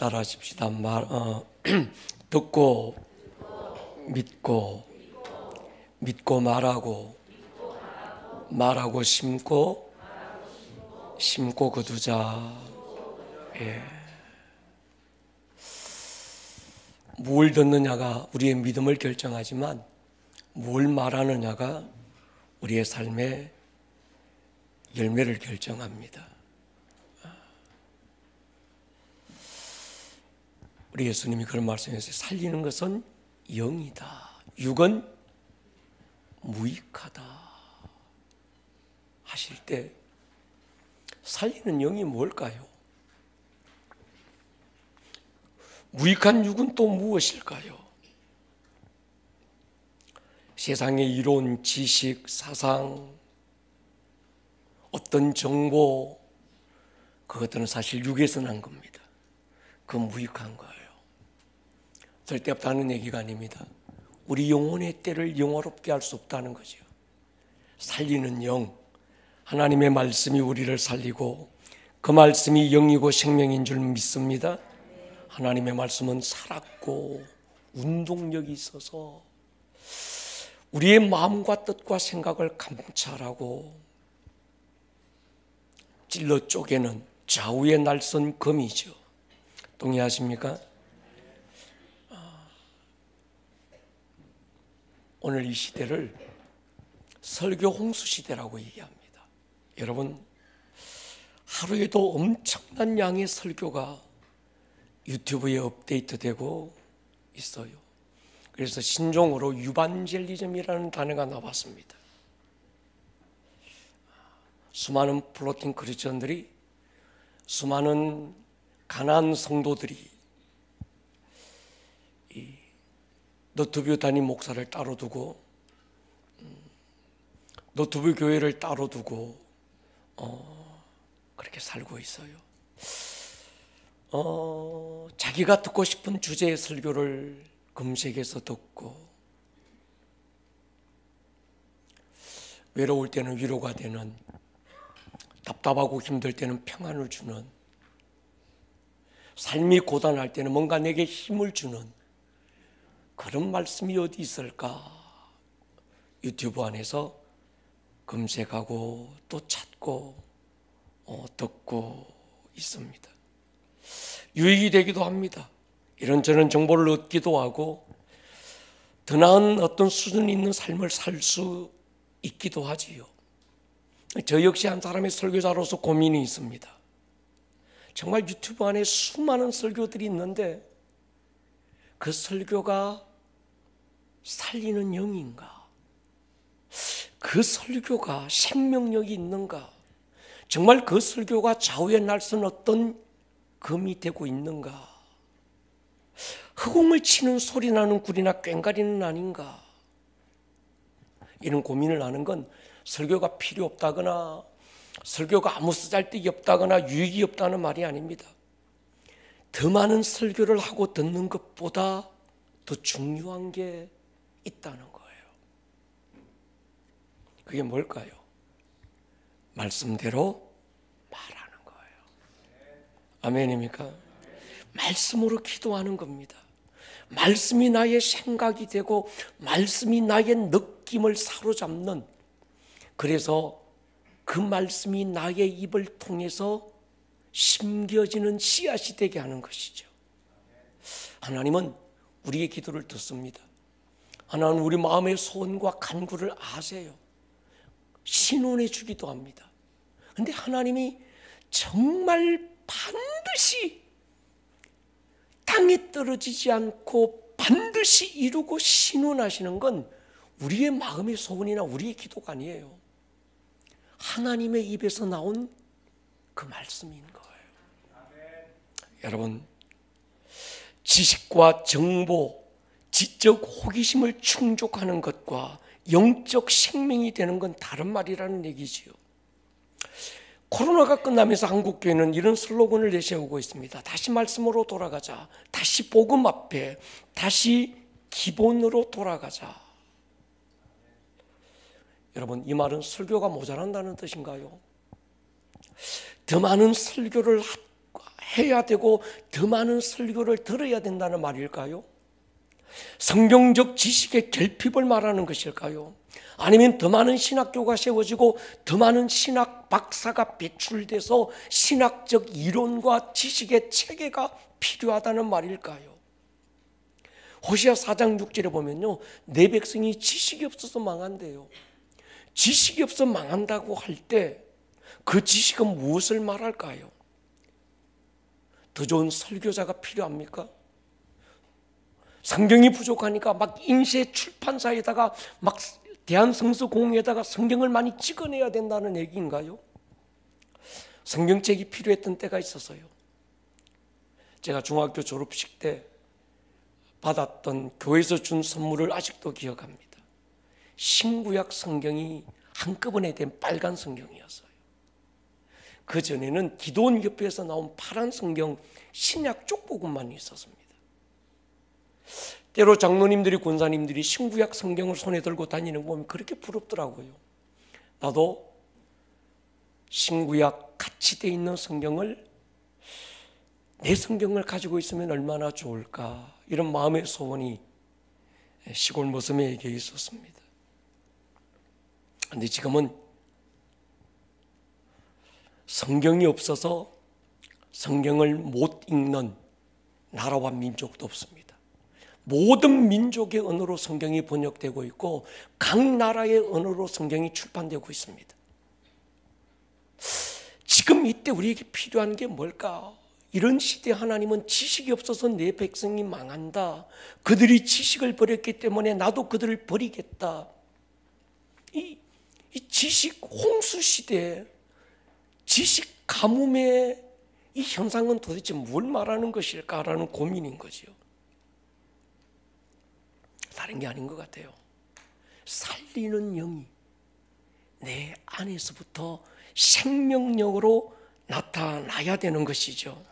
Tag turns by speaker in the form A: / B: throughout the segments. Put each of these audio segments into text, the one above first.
A: 따라하십시다. 듣고 믿고 믿고 말하고 말하고 심고 심고 거두자. 예. 뭘 듣느냐가 우리의 믿음을 결정하지만 뭘 말하느냐가 우리의 삶의 열매를 결정합니다. 우리 예수님이 그런 말씀하셨어요. 살리는 것은 영이다. 육은 무익하다 하실 때 살리는 영이 뭘까요? 무익한 육은 또 무엇일까요? 세상의 이론, 지식, 사상, 어떤 정보, 그것들은 사실 육에서 난 겁니다. 그건 무익한 거예요. 쓸데없다는 얘기가 아닙니다. 우리 영혼의 때를 영화롭게 할 수 없다는 거죠. 살리는 영, 하나님의 말씀이 우리를 살리고 그 말씀이 영이고 생명인 줄 믿습니다. 하나님의 말씀은 살았고 운동력이 있어서 우리의 마음과 뜻과 생각을 감찰하고 찔러 쪼개는 좌우의 날선 검이죠. 동의하십니까? 오늘 이 시대를 설교 홍수 시대라고 얘기합니다. 여러분, 하루에도 엄청난 양의 설교가 유튜브에 업데이트되고 있어요. 그래서 신종으로 유반젤리즘이라는 단어가 나왔습니다. 수많은 플로팅 크리스천들이, 수많은 가난한 성도들이 이 너튜브 담임 목사를 따로 두고 너튜브 교회를 따로 두고 그렇게 살고 있어요. 자기가 듣고 싶은 주제의 설교를 검색해서 듣고 외로울 때는 위로가 되는, 답답하고 힘들 때는 평안을 주는, 삶이 고단할 때는 뭔가 내게 힘을 주는 그런 말씀이 어디 있을까? 유튜브 안에서 검색하고 또 찾고 듣고 있습니다. 유익이 되기도 합니다. 이런저런 정보를 얻기도 하고 더 나은 어떤 수준 있는 삶을 살 수 있기도 하지요. 저 역시 한 사람의 설교자로서 고민이 있습니다. 정말 유튜브 안에 수많은 설교들이 있는데 그 설교가 살리는 영인가? 그 설교가 생명력이 있는가? 정말 그 설교가 좌우의 날선 어떤 검이 되고 있는가? 허공을 치는 소리 나는 굴이나 꽹과리는 아닌가? 이런 고민을 하는 건 설교가 필요 없다거나 설교가 아무 쓰잘데기 없다거나 유익이 없다는 말이 아닙니다. 더 많은 설교를 하고 듣는 것보다 더 중요한 게 있다는 거예요. 그게 뭘까요? 말씀대로 말하는 거예요. 아멘입니까? 말씀으로 기도하는 겁니다. 말씀이 나의 생각이 되고 말씀이 나의 느낌을 사로잡는, 그래서 그 말씀이 나의 입을 통해서 심겨지는 씨앗이 되게 하는 것이죠. 하나님은 우리의 기도를 듣습니다. 하나님은 우리 마음의 소원과 간구를 아세요. 신원해 주기도 합니다. 그런데 하나님이 정말 반드시 땅에 떨어지지 않고 반드시 이루고 신원하시는 건 우리의 마음의 소원이나 우리의 기도가 아니에요. 하나님의 입에서 나온 그 말씀인 거예요. 여러분, 지식과 정보, 지적 호기심을 충족하는 것과 영적 생명이 되는 건 다른 말이라는 얘기지요. 코로나가 끝나면서 한국교회는 이런 슬로건을 내세우고 있습니다. 다시 말씀으로 돌아가자. 다시 복음 앞에, 다시 기본으로 돌아가자. 여러분, 이 말은 설교가 모자란다는 뜻인가요? 더 많은 설교를 해야 되고 더 많은 설교를 들어야 된다는 말일까요? 성경적 지식의 결핍을 말하는 것일까요? 아니면 더 많은 신학교가 세워지고 더 많은 신학 박사가 배출돼서 신학적 이론과 지식의 체계가 필요하다는 말일까요? 호시아 4장 6절에 보면요, 내 백성이 지식이 없어서 망한대요. 지식이 없어 망한다고 할 때 그 지식은 무엇을 말할까요? 더 좋은 설교자가 필요합니까? 성경이 부족하니까 막 인쇄 출판사에다가 막 대한성서공회에다가 성경을 많이 찍어내야 된다는 얘기인가요? 성경책이 필요했던 때가 있었어요. 제가 중학교 졸업식 때 받았던 교회에서 준 선물을 아직도 기억합니다. 신구약 성경이 한꺼번에 된 빨간 성경이었어요. 그 전에는 기도원 옆에서 나온 파란 성경 신약 쪽복음만 있었습니다. 때로 장로님들이 권사님들이 신구약 성경을 손에 들고 다니는 거 보면 그렇게 부럽더라고요. 나도 신구약 같이 돼 있는 성경을, 내 성경을 가지고 있으면 얼마나 좋을까, 이런 마음의 소원이 시골 모섬에게 있었습니다. 그런데 지금은 성경이 없어서 성경을 못 읽는 나라와 민족도 없습니다. 모든 민족의 언어로 성경이 번역되고 있고 각 나라의 언어로 성경이 출판되고 있습니다. 지금 이때 우리에게 필요한 게 뭘까? 이런 시대에 하나님은 지식이 없어서 내 백성이 망한다, 그들이 지식을 버렸기 때문에 나도 그들을 버리겠다, 이 지식 홍수 시대에 지식 가뭄의 이 현상은 도대체 뭘 말하는 것일까라는 고민인 거죠. 다른 게 아닌 것 같아요. 살리는 영이 내 안에서부터 생명력으로 나타나야 되는 것이죠.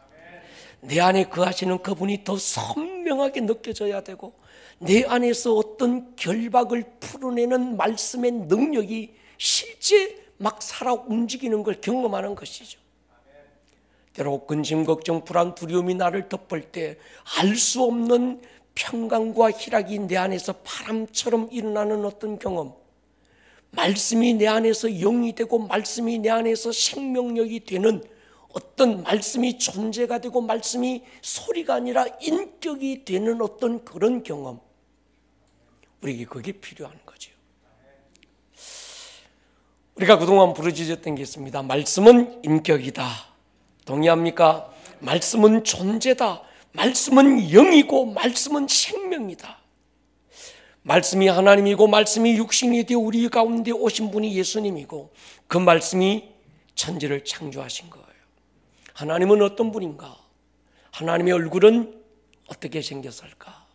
A: 내 안에 거하시는 그분이 더 선명하게 느껴져야 되고 내 안에서 어떤 결박을 풀어내는 말씀의 능력이 실제 막 살아 움직이는 걸 경험하는 것이죠. 때로 근심, 걱정, 불안, 두려움이 나를 덮을 때 알 수 없는 평강과 희락이 내 안에서 바람처럼 일어나는 어떤 경험, 말씀이 내 안에서 영이 되고 말씀이 내 안에서 생명력이 되는 어떤, 말씀이 존재가 되고 말씀이 소리가 아니라 인격이 되는 어떤 그런 경험, 우리에게 그게 필요한 거죠. 우리가 그동안 부르짖었던 게 있습니다. 말씀은 인격이다. 동의합니까? 말씀은 존재다. 말씀은 영이고 말씀은 생명이다. 말씀이 하나님이고 말씀이 육신이 되어 우리 가운데 오신 분이 예수님이고 그 말씀이 천지를 창조하신 거예요. 하나님은 어떤 분인가? 하나님의 얼굴은 어떻게 생겼을까?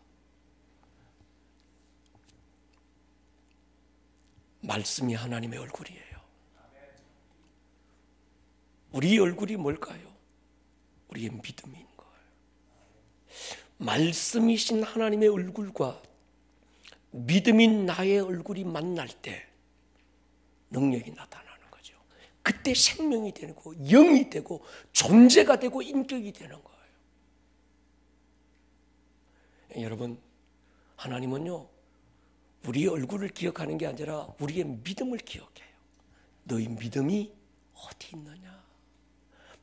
A: 말씀이 하나님의 얼굴이에요. 우리 얼굴이 뭘까요? 우리의 믿음인 거예요. 말씀이신 하나님의 얼굴과 믿음인 나의 얼굴이 만날 때 능력이 나타나는 거죠. 그때 생명이 되고 영이 되고 존재가 되고 인격이 되는 거예요. 여러분, 하나님은요, 우리의 얼굴을 기억하는 게 아니라 우리의 믿음을 기억해요. 너희 믿음이 어디 있느냐?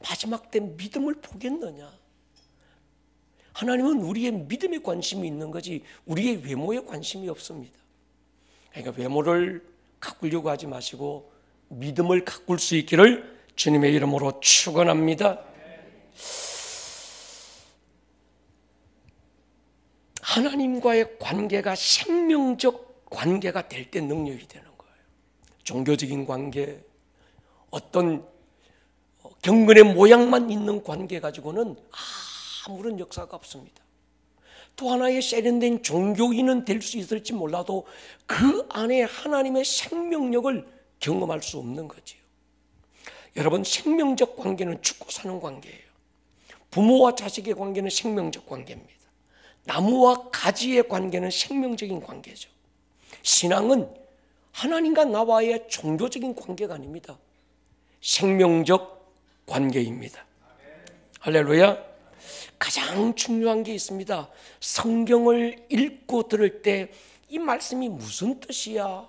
A: 마지막 때 믿음을 보겠느냐? 하나님은 우리의 믿음에 관심이 있는 거지 우리의 외모에 관심이 없습니다. 그러니까 외모를 가꾸려고 하지 마시고 믿음을 가꿀 수 있기를 주님의 이름으로 축원합니다. 하나님과의 관계가 생명적 관계가 될 때 능력이 되는 거예요. 종교적인 관계, 어떤 경건의 모양만 있는 관계 가지고는 아무런 역사가 없습니다. 또 하나의 세련된 종교인은 될 수 있을지 몰라도 그 안에 하나님의 생명력을 경험할 수 없는 거지요. 여러분, 생명적 관계는 죽고 사는 관계예요. 부모와 자식의 관계는 생명적 관계입니다. 나무와 가지의 관계는 생명적인 관계죠. 신앙은 하나님과 나와의 종교적인 관계가 아닙니다. 생명적 관계입니다. 할렐루야. 가장 중요한 게 있습니다. 성경을 읽고 들을 때 이 말씀이 무슨 뜻이야?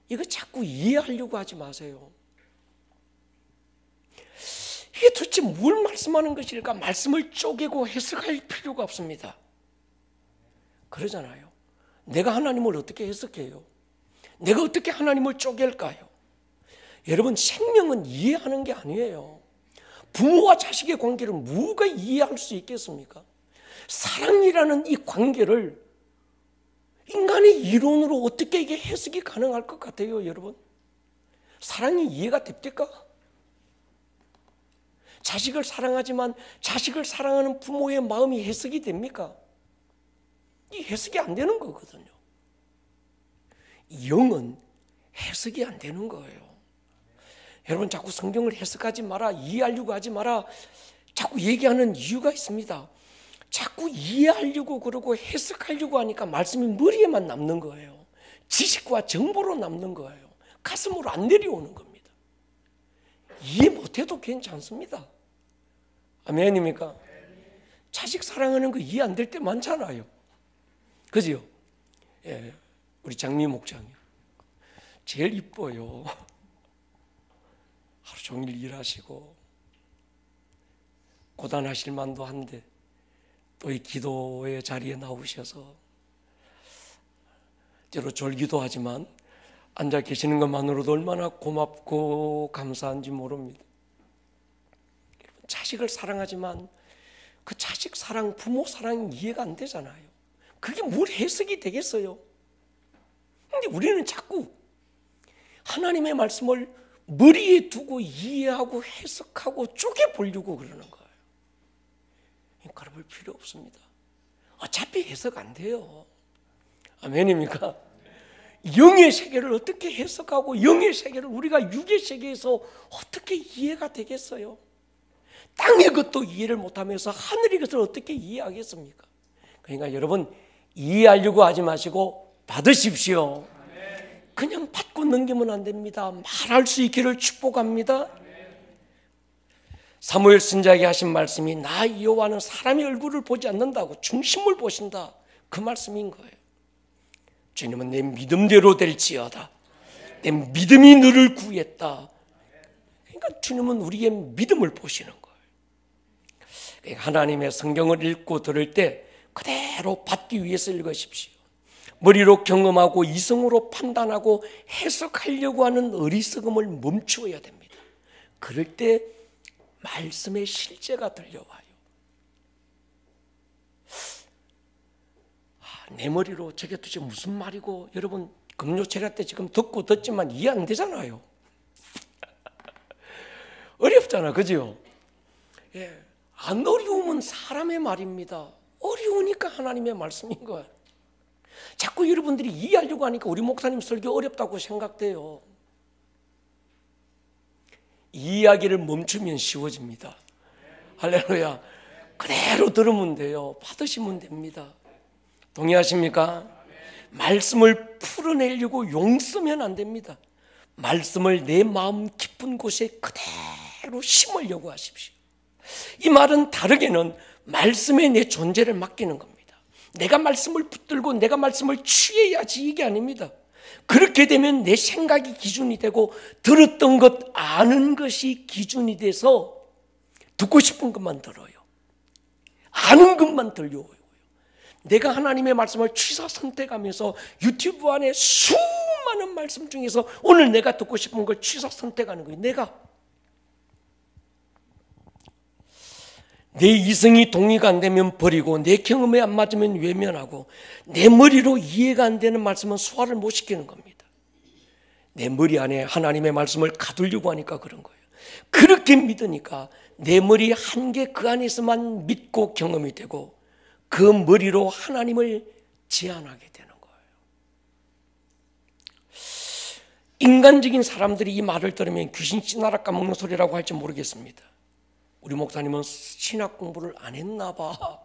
A: 이거 자꾸 이해하려고 하지 마세요. 이게 도대체 뭘 말씀하는 것일까? 말씀을 쪼개고 해석할 필요가 없습니다. 그러잖아요. 내가 하나님을 어떻게 해석해요? 내가 어떻게 하나님을 쪼갤까요? 여러분, 생명은 이해하는 게 아니에요. 부모와 자식의 관계를 누가 이해할 수 있겠습니까? 사랑이라는 이 관계를 인간의 이론으로 어떻게 이게 해석이 가능할 것 같아요, 여러분? 사랑이 이해가 됩니까? 자식을 사랑하지만 자식을 사랑하는 부모의 마음이 해석이 됩니까? 이 해석이 안 되는 거거든요. 영은 해석이 안 되는 거예요. 여러분, 자꾸 성경을 해석하지 마라, 이해하려고 하지 마라, 자꾸 얘기하는 이유가 있습니다. 자꾸 이해하려고 그러고 해석하려고 하니까 말씀이 머리에만 남는 거예요. 지식과 정보로 남는 거예요. 가슴으로 안 내려오는 겁니다. 이해 못해도 괜찮습니다. 아멘입니까? 자식 사랑하는 거 이해 안 될 때 많잖아요. 그죠? 예, 우리 장미 목장이 제일 이뻐요. 하루 종일 일하시고 고단하실 만도 한데 또 이 기도의 자리에 나오셔서 때로 졸기도 하지만 앉아 계시는 것만으로도 얼마나 고맙고 감사한지 모릅니다. 자식을 사랑하지만 그 자식 사랑, 부모 사랑이 이해가 안 되잖아요. 그게 뭘 해석이 되겠어요? 근데 우리는 자꾸 하나님의 말씀을 머리에 두고 이해하고 해석하고 쪼개보려고 그러는 거예요. 그럴 필요 없습니다. 어차피 해석 안 돼요. 아멘입니까? 영의 세계를 어떻게 해석하고 영의 세계를 우리가 육의 세계에서 어떻게 이해가 되겠어요? 땅의 것도 이해를 못하면서 하늘의 것을 어떻게 이해하겠습니까? 그러니까 여러분, 이해하려고 하지 마시고 받으십시오. 그냥 받고 넘기면 안 됩니다. 말할 수 있기를 축복합니다. 사무엘 선지자에게 하신 말씀이 나 여호와는 사람의 얼굴을 보지 않는다고 중심을 보신다, 그 말씀인 거예요. 주님은 내 믿음대로 될지어다, 내 믿음이 너를 구했다. 그러니까 주님은 우리의 믿음을 보시는 거예요. 그러니까 하나님의 성경을 읽고 들을 때 그대로 받기 위해서 읽으십시오. 머리로 경험하고 이성으로 판단하고 해석하려고 하는 어리석음을 멈추어야 됩니다. 그럴 때 말씀의 실제가 들려와요. 내 머리로 저게 도대체 무슨 말이고, 여러분 금요 제라 때 지금 듣지만 이해 안 되잖아요. 어렵잖아, 그죠? 예, 안 어려우면 사람의 말입니다. 어려우니까 하나님의 말씀인 거예요. 자꾸 여러분들이 이해하려고 하니까 우리 목사님 설교 어렵다고 생각돼요. 이야기를 멈추면 쉬워집니다. 할렐루야. 그대로 들으면 돼요. 받으시면 됩니다. 동의하십니까? 말씀을 풀어내려고 용쓰면 안 됩니다. 말씀을 내 마음 깊은 곳에 그대로 심으려고 하십시오. 이 말은 다르게는 말씀에 내 존재를 맡기는 겁니다. 내가 말씀을 붙들고 내가 말씀을 취해야지, 이게 아닙니다. 그렇게 되면 내 생각이 기준이 되고 들었던 것, 아는 것이 기준이 돼서 듣고 싶은 것만 들어요. 아는 것만 들려오고요. 내가 하나님의 말씀을 취사 선택하면서 유튜브 안에 수많은 말씀 중에서 오늘 내가 듣고 싶은 걸 취사 선택하는 거예요. 내 이성이 동의가 안 되면 버리고, 내 경험에 안 맞으면 외면하고, 내 머리로 이해가 안 되는 말씀은 소화를 못 시키는 겁니다. 내 머리 안에 하나님의 말씀을 가두려고 하니까 그런 거예요. 그렇게 믿으니까 내 머리 한계 그 안에서만 믿고 경험이 되고, 그 머리로 하나님을 제한하게 되는 거예요. 인간적인 사람들이 이 말을 들으면 귀신 씨나라 까먹는 소리라고 할지 모르겠습니다. 우리 목사님은 신학 공부를 안 했나 봐.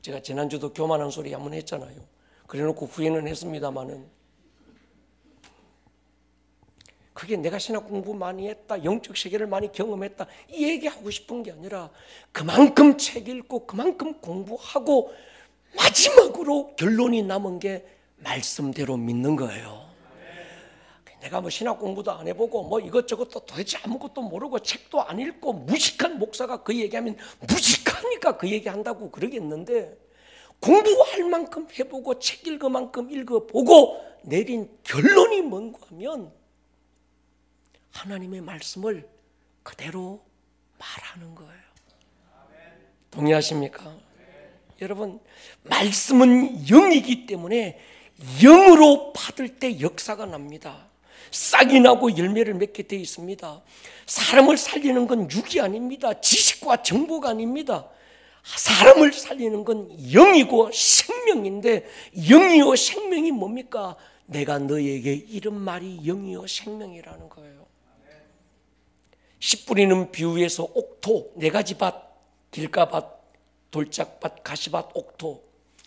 A: 제가 지난주도 교만한 소리 한번 했잖아요. 그래놓고 후회는 했습니다마는 그게 내가 신학 공부 많이 했다, 영적 세계를 많이 경험했다, 이 얘기하고 싶은 게 아니라 그만큼 책 읽고 그만큼 공부하고 마지막으로 결론이 남은 게 말씀대로 믿는 거예요. 내가 뭐 신학 공부도 안 해보고 뭐 이것저것도 도대체 아무것도 모르고 책도 안 읽고 무식한 목사가 그 얘기하면 무식하니까 그 얘기한다고 그러겠는데, 공부할 만큼 해보고 책 읽을 만큼 읽어보고 내린 결론이 뭔가 하면 하나님의 말씀을 그대로 말하는 거예요. 동의하십니까? 여러분, 말씀은 영이기 때문에 영으로 받을 때 역사가 납니다. 싹이 나고 열매를 맺게 되어 있습니다. 사람을 살리는 건 육이 아닙니다. 지식과 정보가 아닙니다. 사람을 살리는 건 영이고 생명인데, 영이요 생명이 뭡니까? 내가 너에게 이런 말이 영이요 생명이라는 거예요. 씨 뿌리는 비유에서 옥토, 네 가지 밭, 길가밭, 돌짝밭, 가시밭, 옥토.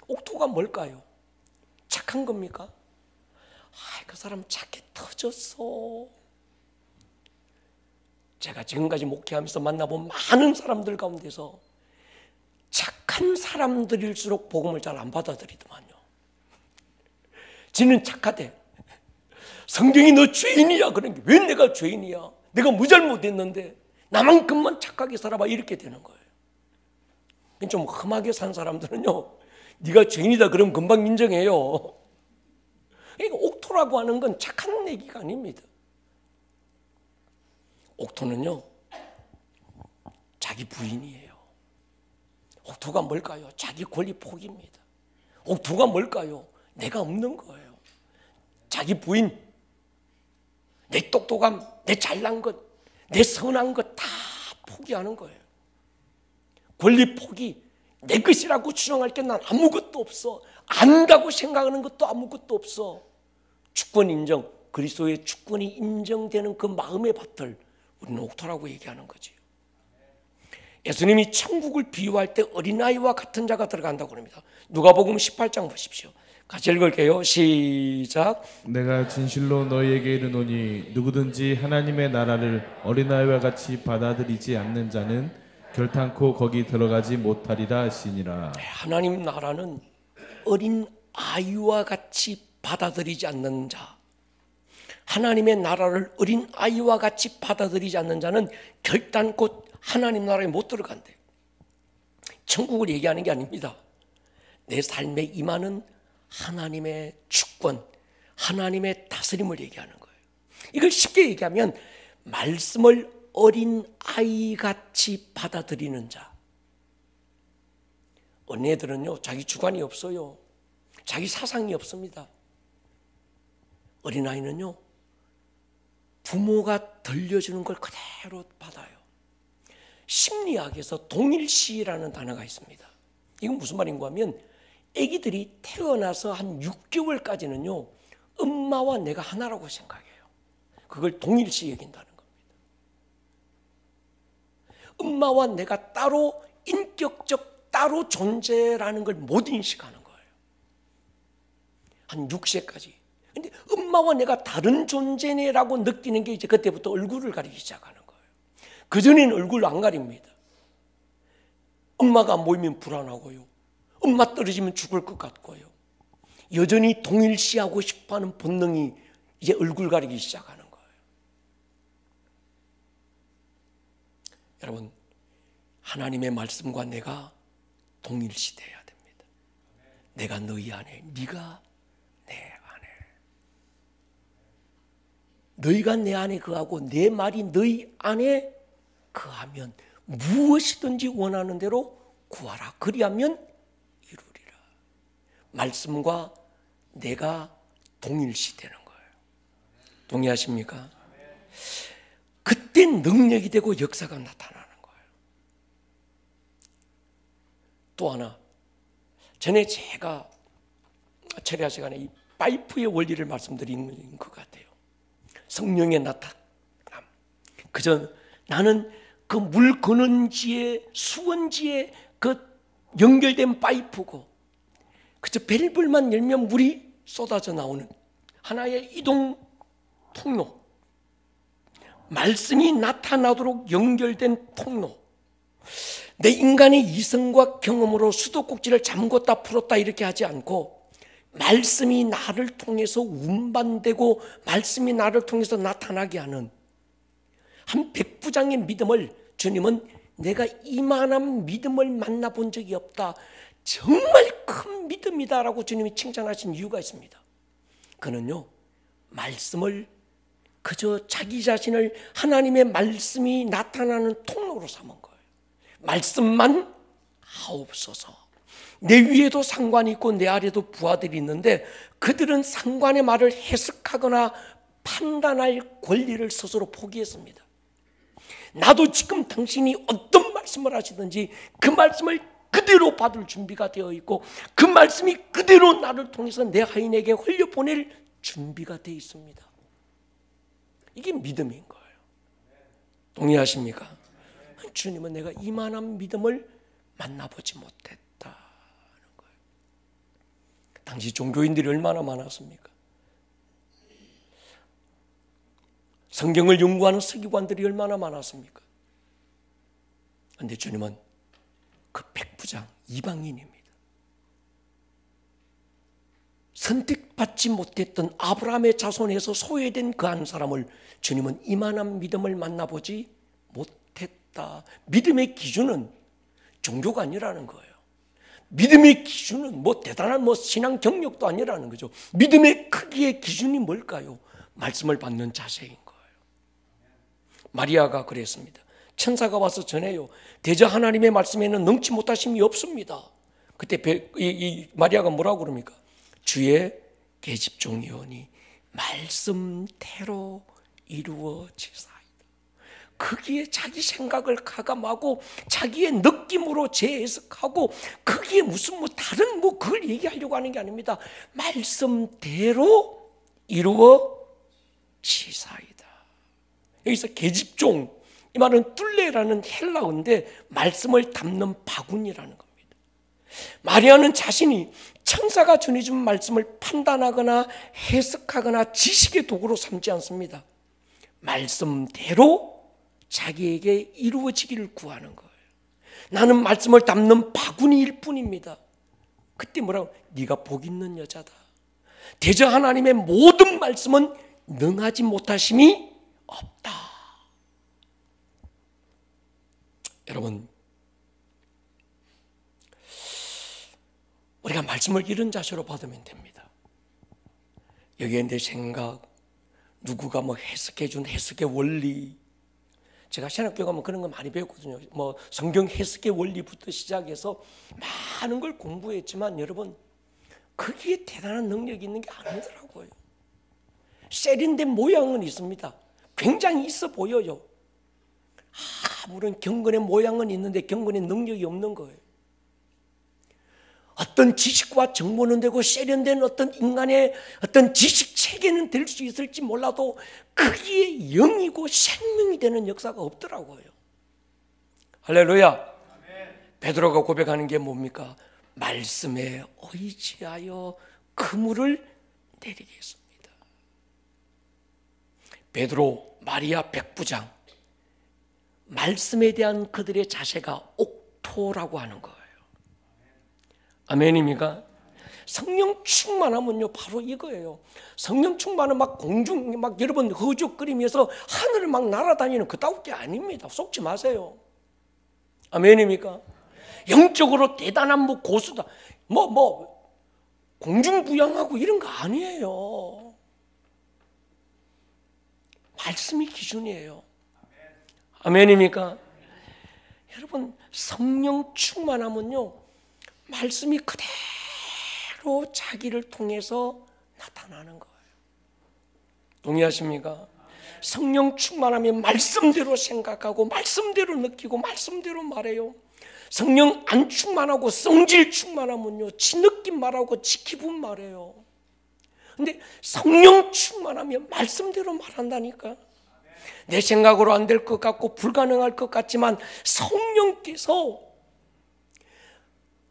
A: 옥토가 뭘까요? 착한 겁니까? 그 사람 착해 터졌어. 제가 지금까지 목회하면서 만나본 많은 사람들 가운데서 착한 사람들일수록 복음을 잘 안 받아들이더만요. 지는 착하대. 성경이 너 죄인이야. 그런 게 왜 내가 죄인이야? 내가 뭐 잘못했는데 나만큼만 착하게 살아봐, 이렇게 되는 거예요. 좀 험하게 산 사람들은요, 네가 죄인이다 그러면 금방 인정해요. 그러니까 옥토라고 하는 건 착한 얘기가 아닙니다. 옥토는요, 자기 부인이에요. 옥토가 뭘까요? 자기 권리 포기입니다. 옥토가 뭘까요? 내가 없는 거예요. 자기 부인, 내 똑똑함, 내 잘난 것, 내 선한 것 다 포기하는 거예요. 권리 포기, 내 것이라고 주장할 게 난 아무것도 없어. 안다고 생각하는 것도 아무것도 없어. 주권 인정, 그리스도의 주권이 인정되는 그 마음의 밭을 우리는 옥토라고 얘기하는 거지. 예수님이 천국을 비유할 때 어린아이와 같은 자가 들어간다고 합니다. 누가복음 18장 보십시오. 같이 읽을게요. 시작.
B: 내가 진실로 너희에게 이르노니 누구든지 하나님의 나라를 어린아이와 같이 받아들이지 않는 자는 결탄코 거기 들어가지 못하리라 하시니라.
A: 하나님 나라는 어린아이와 같이 받아들이지 않는 자, 하나님의 나라를 어린아이와 같이 받아들이지 않는 자는 결단코 하나님 나라에 못 들어간대. 천국을 얘기하는 게 아닙니다. 내 삶에 임하는 하나님의 주권, 하나님의 다스림을 얘기하는 거예요. 이걸 쉽게 얘기하면 말씀을 어린아이같이 받아들이는 자. 어린애들은요, 자기 주관이 없어요. 자기 사상이 없습니다. 어린아이는요, 부모가 들려주는 걸 그대로 받아요. 심리학에서 동일시라는 단어가 있습니다. 이건 무슨 말인가 하면 아기들이 태어나서 한 6개월까지는요, 엄마와 내가 하나라고 생각해요. 그걸 동일시 여긴다는 겁니다. 엄마와 내가 따로, 인격적 따로 존재라는 걸 못 인식하는 거예요. 한 6세까지. 근데 엄마와 내가 다른 존재네라고 느끼는 게 이제 그때부터 얼굴을 가리기 시작하는 거예요. 그전에는 얼굴 안 가립니다. 엄마가 안 보이면 불안하고요. 엄마 떨어지면 죽을 것 같고요. 여전히 동일시하고 싶어하는 본능이 이제 얼굴 가리기 시작하는 거예요. 여러분, 하나님의 말씀과 내가 동일시돼야 됩니다. 내가 너희 안에, 네가 내 안에. 너희가 내 안에 거하고 내 말이 너희 안에 거하면 무엇이든지 원하는 대로 구하라. 그리하면 이루리라. 말씀과 내가 동일시되는 거예요. 동의하십니까? 그때 능력이 되고 역사가 나타나는 거예요. 또 하나, 전에 제가 철야 시간에 이 파이프의 원리를 말씀드린 것 같아요. 성령의 나타남. 그저 나는 그 물 근원지에, 수원지에 그 연결된 파이프고, 그저 밸브만 열면 물이 쏟아져 나오는 하나의 이동 통로. 말씀이 나타나도록 연결된 통로, 내 인간의 이성과 경험으로 수도꼭지를 잠궜다 풀었다 이렇게 하지 않고 말씀이 나를 통해서 운반되고 말씀이 나를 통해서 나타나게 하는 한 백부장의 믿음을 주님은 내가 이만한 믿음을 만나본 적이 없다, 정말 큰 믿음이다라고 주님이 칭찬하신 이유가 있습니다. 그는요, 말씀을 그저 자기 자신을 하나님의 말씀이 나타나는 통로로 삼은 거예요. 말씀만 하옵소서. 내 위에도 상관이 있고 내 아래도 부하들이 있는데 그들은 상관의 말을 해석하거나 판단할 권리를 스스로 포기했습니다. 나도 지금 당신이 어떤 말씀을 하시든지 그 말씀을 그대로 받을 준비가 되어 있고 그 말씀이 그대로 나를 통해서 내 하인에게 흘려보낼 준비가 되어 있습니다. 이게 믿음인 거예요. 동의하십니까? 주님은 내가 이만한 믿음을 만나보지 못했다는 거예요. 당시 종교인들이 얼마나 많았습니까? 성경을 연구하는 서기관들이 얼마나 많았습니까? 그런데 주님은 그 백부장 이방인입니다. 선택받지 못했던 아브라함의 자손에서 소외된 그 한 사람을 주님은 이만한 믿음을 만나보지 못했다. 믿음의 기준은 종교가 아니라는 거예요. 믿음의 기준은 대단한 신앙 경력도 아니라는 거죠. 믿음의 크기의 기준이 뭘까요? 말씀을 받는 자세인 거예요. 마리아가 그랬습니다. 천사가 와서 전해요. 대저 하나님의 말씀에는 능치 못하심이 없습니다. 그때 마리아가 뭐라고 그럽니까? 주의 계집종이오니 말씀대로 이루어지사이다. 거기에 자기 생각을 가감하고 자기의 느낌으로 재해석하고 거기에 무슨 다른 그걸 얘기하려고 하는 게 아닙니다. 말씀대로 이루어지사이다. 여기서 계집종, 이 말은 뚫레라는 헬라어인데 말씀을 담는 바구니라는 겁니다. 마리아는 자신이 천사가 전해준 말씀을 판단하거나 해석하거나 지식의 도구로 삼지 않습니다. 말씀대로 자기에게 이루어지기를 구하는 거예요. 나는 말씀을 담는 바구니일 뿐입니다. 그때 뭐라고? 네가 복 있는 여자다. 대저 하나님의 모든 말씀은 능하지 못하심이 없다. 여러분, 우리가 말씀을 이런 자세로 받으면 됩니다. 여기에 내 생각, 누구가 해석해 준 해석의 원리, 제가 신학교 가면 그런 거 많이 배웠거든요. 성경 해석의 원리부터 시작해서 많은 걸 공부했지만 여러분, 거기에 대단한 능력이 있는 게 아니더라고요. 세련된 모양은 있습니다. 굉장히 있어 보여요. 아무런 경건의 모양은 있는데 경건의 능력이 없는 거예요. 어떤 지식과 정보는 되고 세련된 어떤 인간의 어떤 지식 체계는 될 수 있을지 몰라도 거기에 영이고 생명이 되는 역사가 없더라고요. 할렐루야. 베드로가 고백하는 게 뭡니까? 말씀에 의지하여 그물을 내리겠습니다. 베드로, 마리아 백부장, 말씀에 대한 그들의 자세가 옥토라고 하는 거예요. 아멘입니까? 성령 충만하면요 바로 이거예요. 성령 충만은 공중 여러분 허죽거리면서 하늘을 날아다니는 그따위 게 아닙니다. 속지 마세요. 아멘입니까? 영적으로 대단한 고수다, 공중부양하고 이런 거 아니에요. 말씀이 기준이에요. 아멘입니까? 여러분, 성령 충만하면요 말씀이 그대로 자기를 통해서 나타나는 거예요. 동의하십니까? 성령 충만하면 말씀대로 생각하고 말씀대로 느끼고 말씀대로 말해요. 성령 안 충만하고 성질 충만하면요 지 느낌 말하고 지 기분 말해요. 근데 성령 충만하면 말씀대로 말한다니까. 내 생각으로 안 될 것 같고 불가능할 것 같지만 성령께서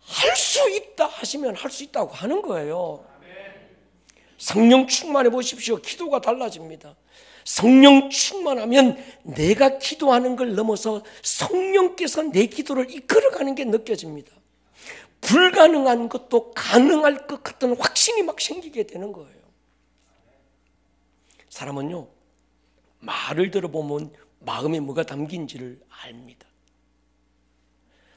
A: 할 수 있다 하시면 할 수 있다고 하는 거예요. 성령 충만해 보십시오. 기도가 달라집니다. 성령 충만하면 내가 기도하는 걸 넘어서 성령께서 내 기도를 이끌어가는 게 느껴집니다. 불가능한 것도 가능할 것 같은 확신이 막 생기게 되는 거예요. 사람은요, 말을 들어보면 마음에 뭐가 담긴지를 압니다.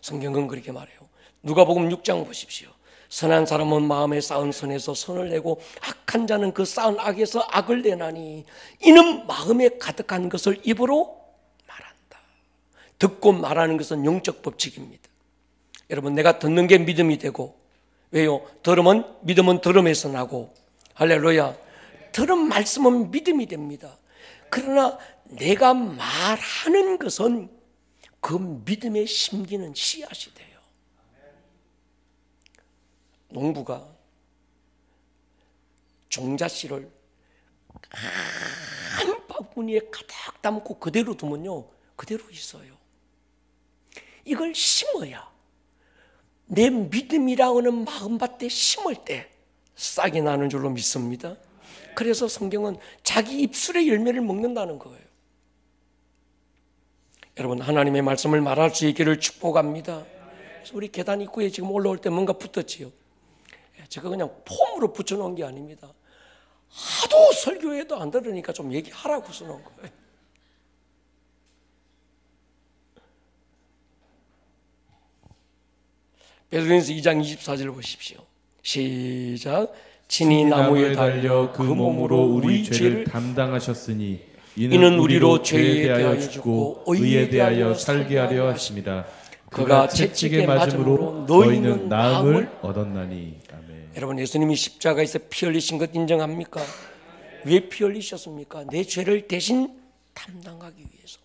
A: 성경은 그렇게 말해요. 누가복음 6장 보십시오. 선한 사람은 마음에 쌓은 선에서 선을 내고 악한 자는 그 쌓은 악에서 악을 내나니 이는 마음에 가득한 것을 입으로 말한다. 듣고 말하는 것은 영적 법칙입니다. 여러분, 내가 듣는 게 믿음이 되고, 왜요? 믿음은 들음에서 나고, 할렐루야. 들은 말씀은 믿음이 됩니다. 그러나 내가 말하는 것은 그 믿음에 심기는 씨앗이 돼요. 농부가 종자씨를 한 바구니에 가득 담고 그대로 두면요, 그대로 있어요. 이걸 심어야 내 믿음이라고 하는 마음밭에 심을 때 싹이 나는 줄로 믿습니다. 그래서 성경은 자기 입술의 열매를 먹는다는 거예요. 여러분, 하나님의 말씀을 말할 수 있기를 축복합니다. 그래서 우리 계단 입구에 지금 올라올 때 뭔가 붙었지요. 제가 그냥 폼으로 붙여놓은 게 아닙니다. 하도 설교해도 안 들으니까 좀 얘기하라고 써놓은 거예요. 베드로전서 2장 24절 보십시오. 시작. 친히 나무에 달려 그 몸으로 우리 죄를
B: 담당하셨으니
A: 이는 우리로 죄에 대하여 죽고 의에 대하여
B: 살게 하려 하십니다.
A: 그가 채찍에 맞음으로 너희는 나음을
B: 얻었나니. 아멘.
A: 여러분, 예수님이 십자가에서 피 흘리신 것 인정합니까? 왜 피 흘리셨습니까? 내 죄를 대신 담당하기 위해서.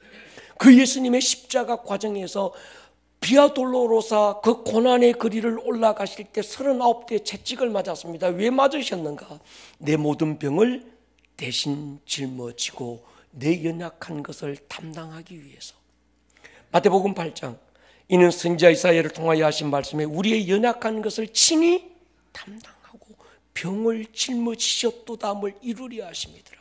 A: 그 예수님의 십자가 과정에서 비아돌로로사 그 고난의 거리를 올라가실 때 39대 채찍을 맞았습니다. 왜 맞으셨는가? 내 모든 병을 대신 짊어지고 내 연약한 것을 담당하기 위해서. 마태복음 8장, 이는 선지자 이사야를 통하여 하신 말씀에 우리의 연약한 것을 친히 담당하고 병을 짊어지셨도다함을 이루려 하심이더라.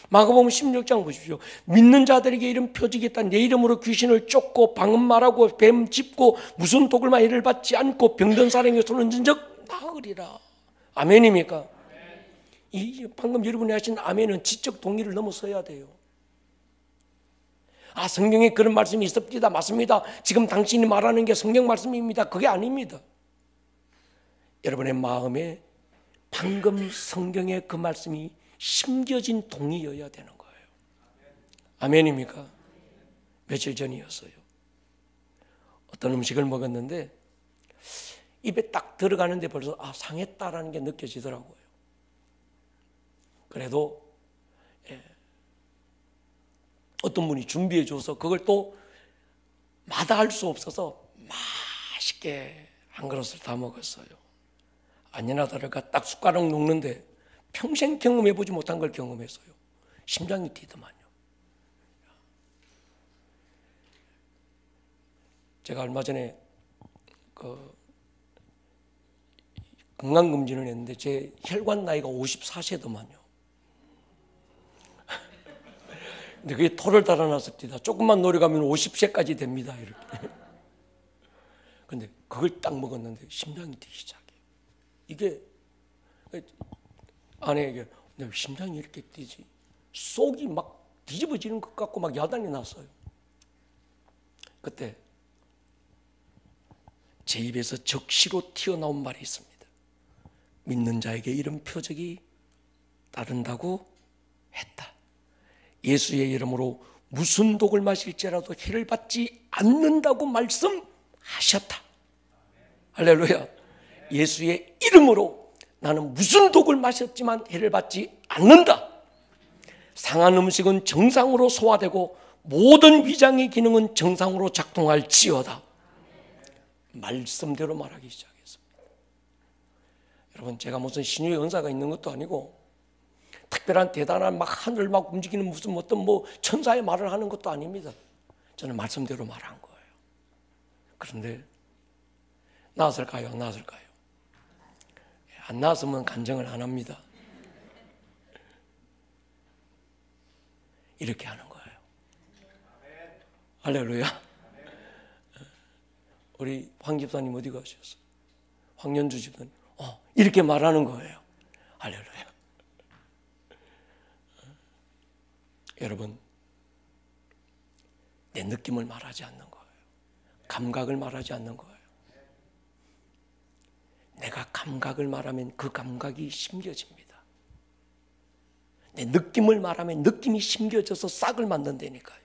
A: 마가복음 16장 보십시오. 믿는 자들에게 이런 표적이 있다. 내 이름으로 귀신을 쫓고 방언말하고 뱀 짚고 무슨 독을만 해를 받지 않고 병든 사람에게 손을 얹은 적 나으리라. 아멘입니까? 이 방금 여러분이 하신 아멘은 지적 동의를 넘어서야 돼요. 아, 성경에 그런 말씀이 있습니다. 맞습니다. 지금 당신이 말하는 게 성경 말씀입니다. 그게 아닙니다. 여러분의 마음에 방금 성경의 그 말씀이 심겨진 동의여야 되는 거예요. 아멘입니까? 며칠 전이었어요. 어떤 음식을 먹었는데 입에 딱 들어가는데 벌써 상했다라는 게 느껴지더라고요. 그래도 어떤 분이 준비해 줘서 그걸 또 마다할 수 없어서 맛있게 한 그릇을 다 먹었어요. 아니나 다를까 딱 숟가락 녹는데 평생 경험해보지 못한 걸 경험했어요. 심장이 뛰더만요. 제가 얼마 전에 건강검진을 했는데 제 혈관 나이가 54세더만요. 근데 그게 토를 달아놨습니다. 조금만 노력하면 50세까지 됩니다. 이렇게. 근데 그걸 딱 먹었는데 심장이 뛰기 시작해요. 이게 아내에게 내 심장이 이렇게 뛰지? 속이 막 뒤집어지는 것 같고 막 야단이 났어요. 그때 제 입에서 적시로 튀어나온 말이 있습니다. 믿는 자에게 이런 표적이 따른다고 했다. 예수의 이름으로 무슨 독을 마실지라도 해를 받지 않는다고 말씀하셨다. 할렐루야. 예수의 이름으로 나는 무슨 독을 마셨지만 해를 받지 않는다. 상한 음식은 정상으로 소화되고 모든 위장의 기능은 정상으로 작동할지어다. 말씀대로 말하기 시작했습니다. 여러분, 제가 무슨 신유의 은사가 있는 것도 아니고 특별한 대단한 막 하늘 막 움직이는 무슨 어떤 천사의 말을 하는 것도 아닙니다. 저는 말씀대로 말한 거예요. 그런데 나았을까요? 안 나았을까요? 안 나았으면 간증을 안 합니다. 이렇게 하는 거예요. 할렐루야. 우리 황 집사님 어디 가셨어요? 황연주 집사님 이렇게 말하는 거예요. 할렐루야. 여러분, 내 느낌을 말하지 않는 거예요. 감각을 말하지 않는 거예요. 내가 감각을 말하면 그 감각이 심겨집니다. 내 느낌을 말하면 느낌이 심겨져서 싹을 만든다니까요.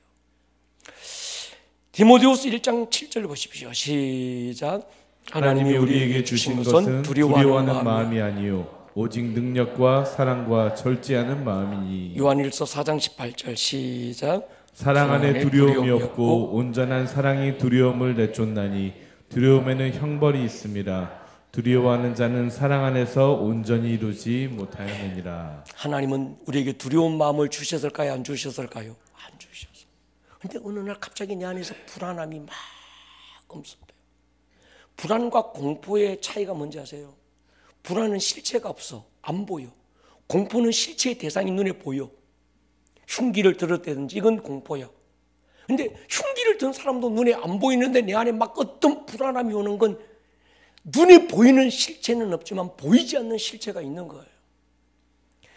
A: 디모데후서 1장 7절 보십시오. 시작.
B: 하나님이 우리에게 주신 것은 두려워하는 마음이 아니요 오직 능력과 사랑과 절제하는 마음이니.
A: 요한일서 4장 18절 시작.
B: 사랑 안에 두려움이 없고 온전한 사랑이 두려움을 내쫓나니 두려움에는 형벌이 있습니다. 두려워하는 자는 사랑 안에서 온전히 이루지 못하느니라.
A: 하나님은 우리에게 두려운 마음을 주셨을까요? 안 주셨을까요? 안 주셨어요. 근데 어느 날 갑자기 내 안에서 불안함이 막 엄습해요. 불안과 공포의 차이가 뭔지 아세요? 불안은 실체가 없어. 안 보여. 공포는 실체의 대상이 눈에 보여. 흉기를 들었다든지 이건 공포야. 근데 흉기를 든 사람도 눈에 안 보이는데 내 안에 막 어떤 불안함이 오는 건 눈에 보이는 실체는 없지만 보이지 않는 실체가 있는 거예요.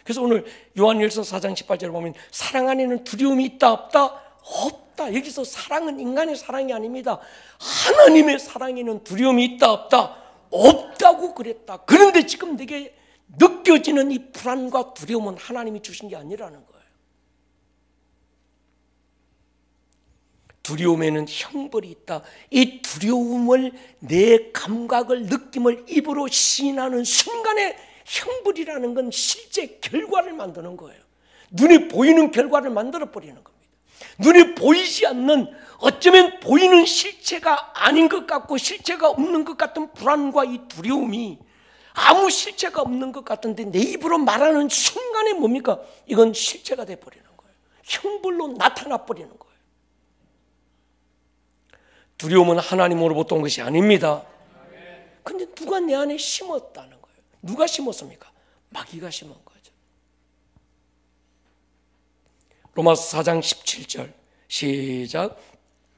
A: 그래서 오늘 요한일서 4장 18절 보면 사랑 안에는 두려움이 있다 없다? 없다. 여기서 사랑은 인간의 사랑이 아닙니다. 하나님의 사랑에는 두려움이 있다 없다? 없다고 그랬다. 그런데 지금 내게 느껴지는 이 불안과 두려움은 하나님이 주신 게 아니라는 거예요. 두려움에는 형벌이 있다. 이 두려움을 내 감각을 느낌을 입으로 시인하는 순간에 형벌이라는 건 실제 결과를 만드는 거예요. 눈에 보이는 결과를 만들어 버리는 겁니다. 눈에 보이지 않는 어쩌면 보이는 실체가 아닌 것 같고 실체가 없는 것 같은 불안과 이 두려움이 아무 실체가 없는 것 같은데 내 입으로 말하는 순간에 뭡니까? 이건 실체가 돼버리는 거예요. 형벌로 나타나 버리는 거예요. 두려움은 하나님으로부터 온 것이 아닙니다. 근데 누가 내 안에 심었다는 거예요. 누가 심었습니까? 마귀가 심은 거죠. 로마서 4장 17절 시작.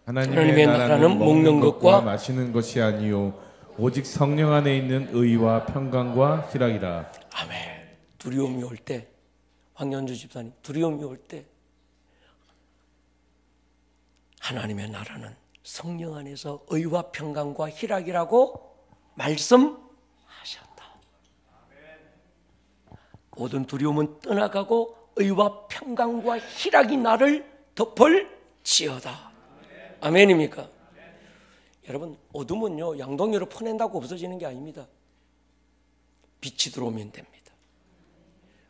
B: 하나님의 나라는 먹는 것과 마시는 것이 아니요 오직 성령 안에 있는 의와 평강과 희락이라.
A: 아멘. 두려움이 올 때, 황연주 집사님, 두려움이 올 때 하나님의 나라는 성령 안에서 의와 평강과 희락이라고 말씀하셨다. 모든 두려움은 떠나가고 의와 평강과 희락이 나를 덮을지어다. 아멘입니까? 여러분, 어둠은요 양동이로 퍼낸다고 없어지는 게 아닙니다. 빛이 들어오면 됩니다.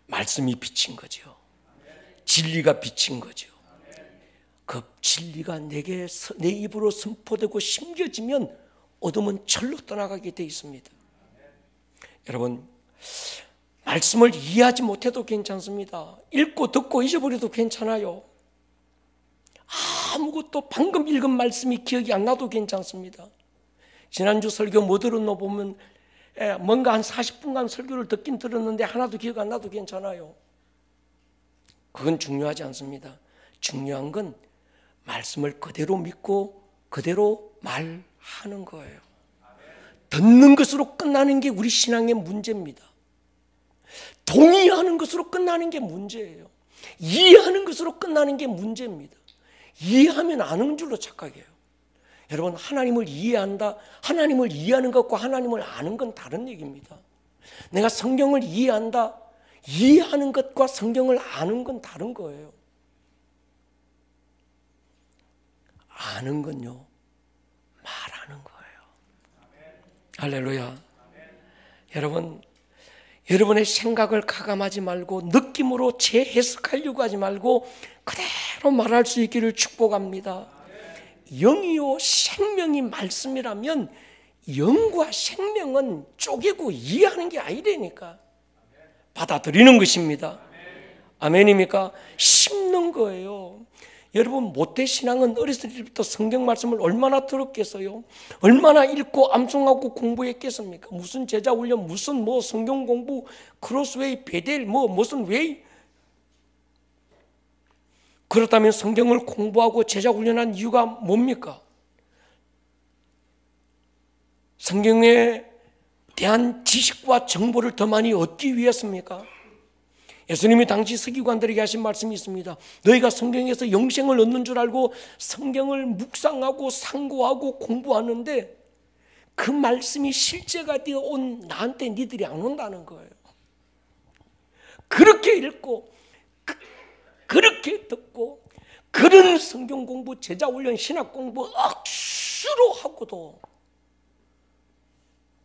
A: 말씀이 빛인 거죠. 진리가 빛인 거죠. 그 진리가 내게 내 입으로 선포되고 심겨지면 어둠은 절로 떠나가게 돼 있습니다. 여러분, 말씀을 이해하지 못해도 괜찮습니다. 읽고 듣고 잊어버려도 괜찮아요. 아무것도 방금 읽은 말씀이 기억이 안 나도 괜찮습니다. 지난주 설교 뭐 들었나 보면 뭔가 한 40분간 설교를 듣긴 들었는데 하나도 기억 안 나도 괜찮아요. 그건 중요하지 않습니다. 중요한 건 말씀을 그대로 믿고 그대로 말하는 거예요. 듣는 것으로 끝나는 게 우리 신앙의 문제입니다. 동의하는 것으로 끝나는 게 문제예요. 이해하는 것으로 끝나는 게 문제입니다. 이해하면 아는 줄로 착각해요. 여러분, 하나님을 이해한다, 하나님을 이해하는 것과 하나님을 아는 건 다른 얘기입니다. 내가 성경을 이해한다, 이해하는 것과 성경을 아는 건 다른 거예요. 아는 건요, 말하는 거예요. 할렐루야. 여러분, 여러분의 생각을 가감하지 말고 느낌으로 재해석하려고 하지 말고 그대로 말할 수 있기를 축복합니다. 영이요 생명이 말씀이라면 영과 생명은 쪼개고 이해하는 게 아니라니까. 받아들이는 것입니다. 아멘입니까? 심는 거예요. 여러분, 모태신앙은 어렸을 때부터 성경 말씀을 얼마나 들었겠어요? 얼마나 읽고 암송하고 공부했겠습니까? 무슨 제자 훈련, 무슨 성경 공부, 크로스웨이, 베델, 무슨 웨이. 그렇다면 성경을 공부하고 제자 훈련한 이유가 뭡니까? 성경에 대한 지식과 정보를 더 많이 얻기 위해서입니까? 예수님이 당시 서기관들에게 하신 말씀이 있습니다. 너희가 성경에서 영생을 얻는 줄 알고 성경을 묵상하고 상고하고 공부하는데 그 말씀이 실제가 되어 온 나한테 니들이 안 온다는 거예요. 그렇게 읽고 그렇게 듣고 그런 성경 공부, 제자 훈련, 신학 공부 억수로 하고도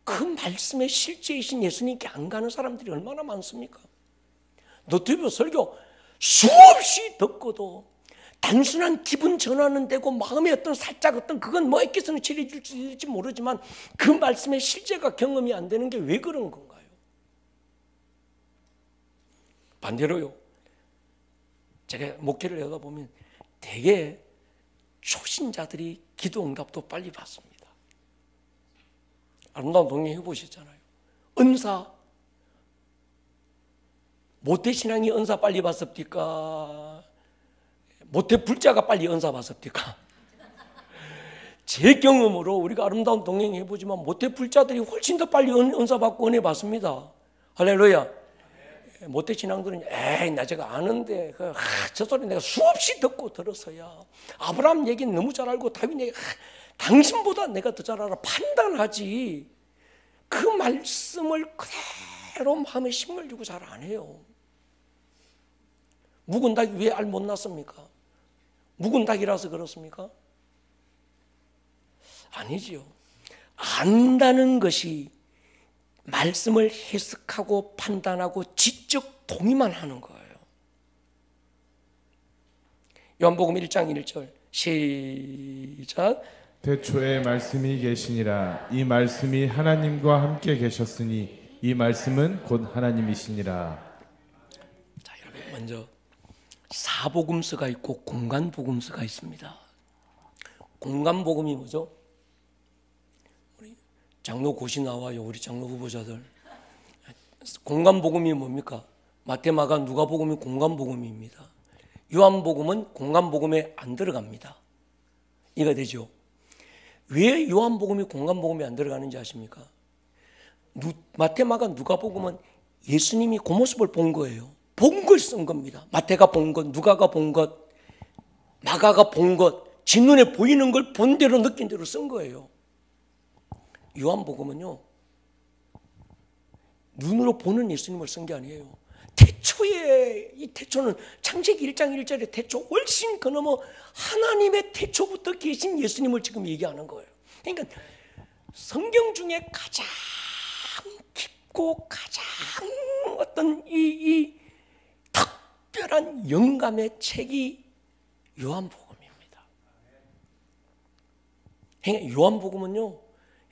A: 그 말씀의 실제이신 예수님께 안 가는 사람들이 얼마나 많습니까? 너튜브 설교 수없이 듣고도 단순한 기분 전환은 되고 마음에 어떤 살짝 어떤 그건 뭐 애께서는 치료줄지 모르지만 그 말씀의 실제가 경험이 안 되는 게 왜 그런 건가요? 반대로요, 제가 목회를 하다 보면 되게 초신자들이 기도 응답도 빨리 받습니다. 아름다운 동행 해보셨잖아요. 은사, 모태신앙이 은사 빨리 받습니까? 모태불자가 빨리 은사 받습니까? 제 경험으로 우리가 아름다운 동행 해보지만 모태불자들이 훨씬 더 빨리 은사 받고 은혜 받습니다. 할렐루야. 모태신앙들은 에이 나 저거 아는데 저 소리 내가 수없이 듣고 들었어야 아브라함 얘기는 너무 잘 알고 다윗 얘기 당신보다 내가 더 잘 알아 판단하지 그 말씀을 그대로 마음에 심을 주고 잘 안 해요. 묵은 닭이 왜 알 못 났습니까? 묵은 닭이라서 그렇습니까? 아니지요. 안다는 것이 말씀을 해석하고 판단하고 지적 동의만 하는 거예요. 요한복음 1장 1절 시작.
B: 태초에 말씀이 계시니라. 이 말씀이 하나님과 함께 계셨으니 이 말씀은 곧 하나님이시니라.
A: 자, 여러분 먼저 사복음서가 있고 공간복음서가 있습니다. 공간복음이 뭐죠? 우리 장로 고시 나와요. 우리 장로 후보자들. 공간복음이 뭡니까? 마태마가 누가복음이 공간복음입니다. 요한복음은 공간복음에 안 들어갑니다. 이해가 되죠? 왜 요한복음이 공간복음에 안 들어가는지 아십니까? 마태마가 누가복음은 예수님이 그 모습을 본 거예요. 본 걸 쓴 겁니다. 마태가 본 것, 누가가 본 것, 마가가 본 것, 지 눈에 보이는 걸 본 대로 느낀 대로 쓴 거예요. 요한복음은요, 눈으로 보는 예수님을 쓴 게 아니에요. 태초에, 이 태초는 창세기 1장 1절에 태초, 훨씬 그 넘어 하나님의 태초부터 계신 예수님을 지금 얘기하는 거예요. 그러니까 성경 중에 가장 깊고 가장 어떤 이 특별한 영감의 책이 요한복음입니다. 그러니까 요한복음은요,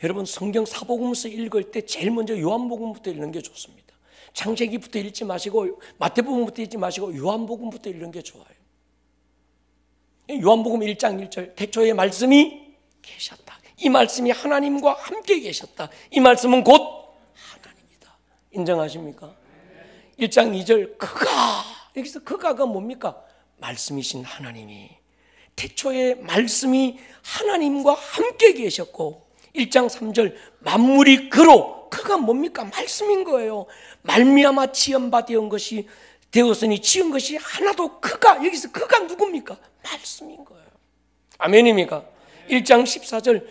A: 여러분 성경 사복음서 읽을 때 제일 먼저 요한복음부터 읽는 게 좋습니다. 창세기부터 읽지 마시고 마태복음부터 읽지 마시고 요한복음부터 읽는 게 좋아요. 요한복음 1장 1절 태초에 말씀이 계셨다. 이 말씀이 하나님과 함께 계셨다. 이 말씀은 곧 하나님이다. 인정하십니까? 1장 2절 그가, 여기서 그가가 뭡니까? 말씀이신 하나님이, 태초에 말씀이 하나님과 함께 계셨고, 1장 3절 만물이 그로, 그가 뭡니까? 말씀인 거예요. 말미암아 지은 바 되은 것이 되었으니 지은 것이 하나도 그가, 여기서 그가 누굽니까? 말씀인 거예요. 아멘입니까? 1장 14절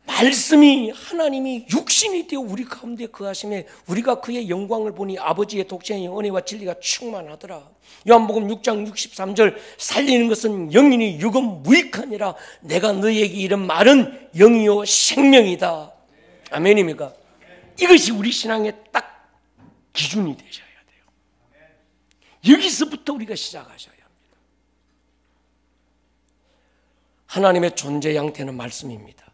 A: 말씀이 하나님이 육신이 되어 우리 가운데 거하심에 우리가 그의 영광을 보니 아버지의 독생의 은혜와 진리가 충만하더라. 요한복음 6장 63절 살리는 것은 영이니 육은 무익하니라. 내가 너희에게 이런 말은 영이요 생명이다. 아멘입니까? 이것이 우리 신앙의 딱 기준이 되셔야 돼요. 여기서부터 우리가 시작하셔야 합니다. 하나님의 존재 양태는 말씀입니다.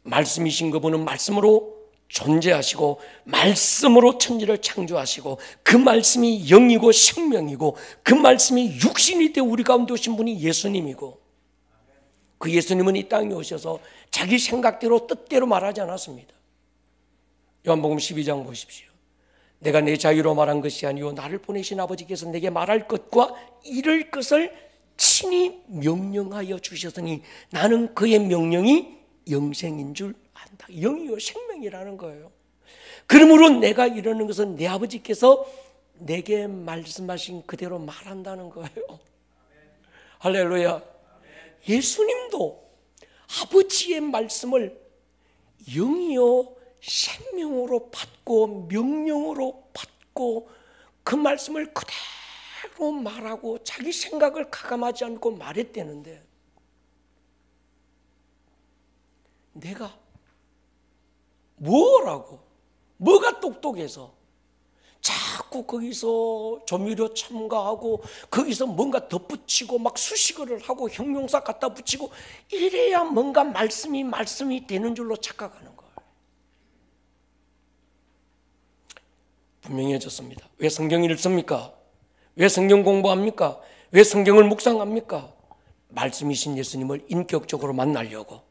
A: 말씀이신 그분은 말씀으로 존재하시고 말씀으로 천지를 창조하시고 그 말씀이 영이고 생명이고 그 말씀이 육신이 되어 우리 가운데 오신 분이 예수님이고, 그 예수님은 이 땅에 오셔서 자기 생각대로 뜻대로 말하지 않았습니다. 요한복음 12장 보십시오. 내가 내 자유로 말한 것이 아니요 나를 보내신 아버지께서 내게 말할 것과 이를 것을 친히 명령하여 주셨으니 나는 그의 명령이 영생인 줄 안다. 영이요 생명이라는 거예요. 그러므로 내가 이러는 것은 내 아버지께서 내게 말씀하신 그대로 말한다는 거예요. 할렐루야. 예수님도 아버지의 말씀을 영이요 생명으로 받고 명령으로 받고 그 말씀을 그대로 말하고 자기 생각을 가감하지 않고 말했다는데, 내가 뭐가 똑똑해서 자꾸 거기서 조미료 첨가하고 거기서 뭔가 덧붙이고 막 수식어를 하고 형용사 갖다 붙이고 이래야 뭔가 말씀이 되는 줄로 착각하는 거예요. 분명해졌습니다. 왜 성경을 읽습니까? 왜 성경 공부합니까? 왜 성경을 묵상합니까? 말씀이신 예수님을 인격적으로 만나려고,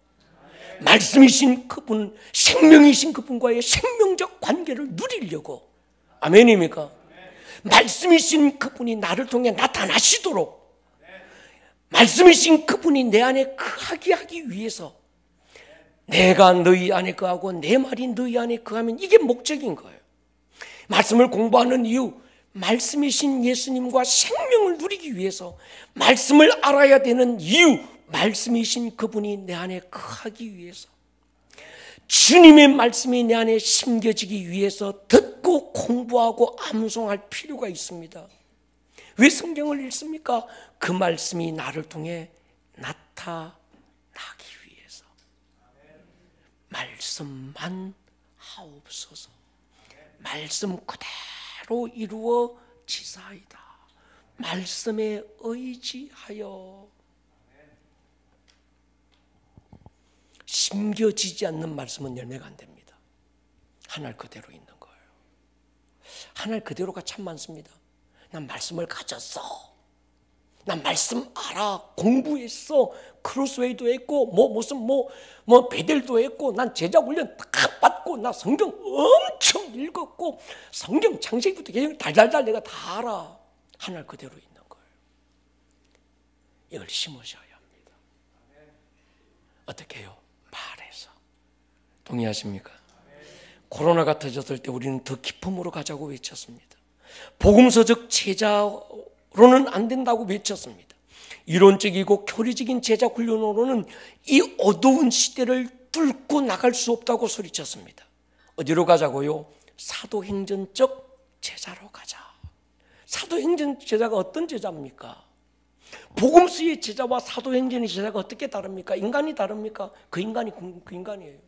A: 말씀이신 그분, 생명이신 그분과의 생명적 관계를 누리려고. 아멘입니까? 말씀이신 그분이 나를 통해 나타나시도록, 말씀이신 그분이 내 안에 거하게 하기 위해서 내가 너희 안에 거하고 내 말이 너희 안에 거하면 이게 목적인 거예요. 말씀을 공부하는 이유, 말씀이신 예수님과 생명을 누리기 위해서, 말씀을 알아야 되는 이유, 말씀이신 그분이 내 안에 거하기 위해서, 주님의 말씀이 내 안에 심겨지기 위해서 듣고 공부하고 암송할 필요가 있습니다. 왜 성경을 읽습니까? 그 말씀이 나를 통해 나타나기 위해서. 말씀만 하옵소서. 말씀 그대로 이루어지사이다. 말씀에 의지하여. 심겨지지 않는 말씀은 열매가 안 됩니다. 하늘 그대로 있는 거예요. 하늘 그대로가 참 많습니다. 난 말씀을 가졌어. 난 말씀 알아. 공부했어. 크로스웨이도 했고 무슨 베델도 했고, 난 제자 훈련 다 받고, 나 성경 엄청 읽었고, 성경 창세기부터 계속 달달달 내가 다 알아. 하늘 그대로 있는 거예요. 이걸 심으셔야 합니다. 어떻게 해요? 말해서. 동의하십니까? 코로나가 터졌을 때 우리는 더 기쁨으로 가자고 외쳤습니다. 복음서적 제자로는 안 된다고 외쳤습니다. 이론적이고 교리적인 제자 훈련으로는 이 어두운 시대를 뚫고 나갈 수 없다고 소리쳤습니다. 어디로 가자고요? 사도행전적 제자로 가자. 사도행전 제자가 어떤 제자입니까? 복음서의 제자와 사도행전의 제자가 어떻게 다릅니까? 인간이 다릅니까? 그 인간이 그 인간이에요.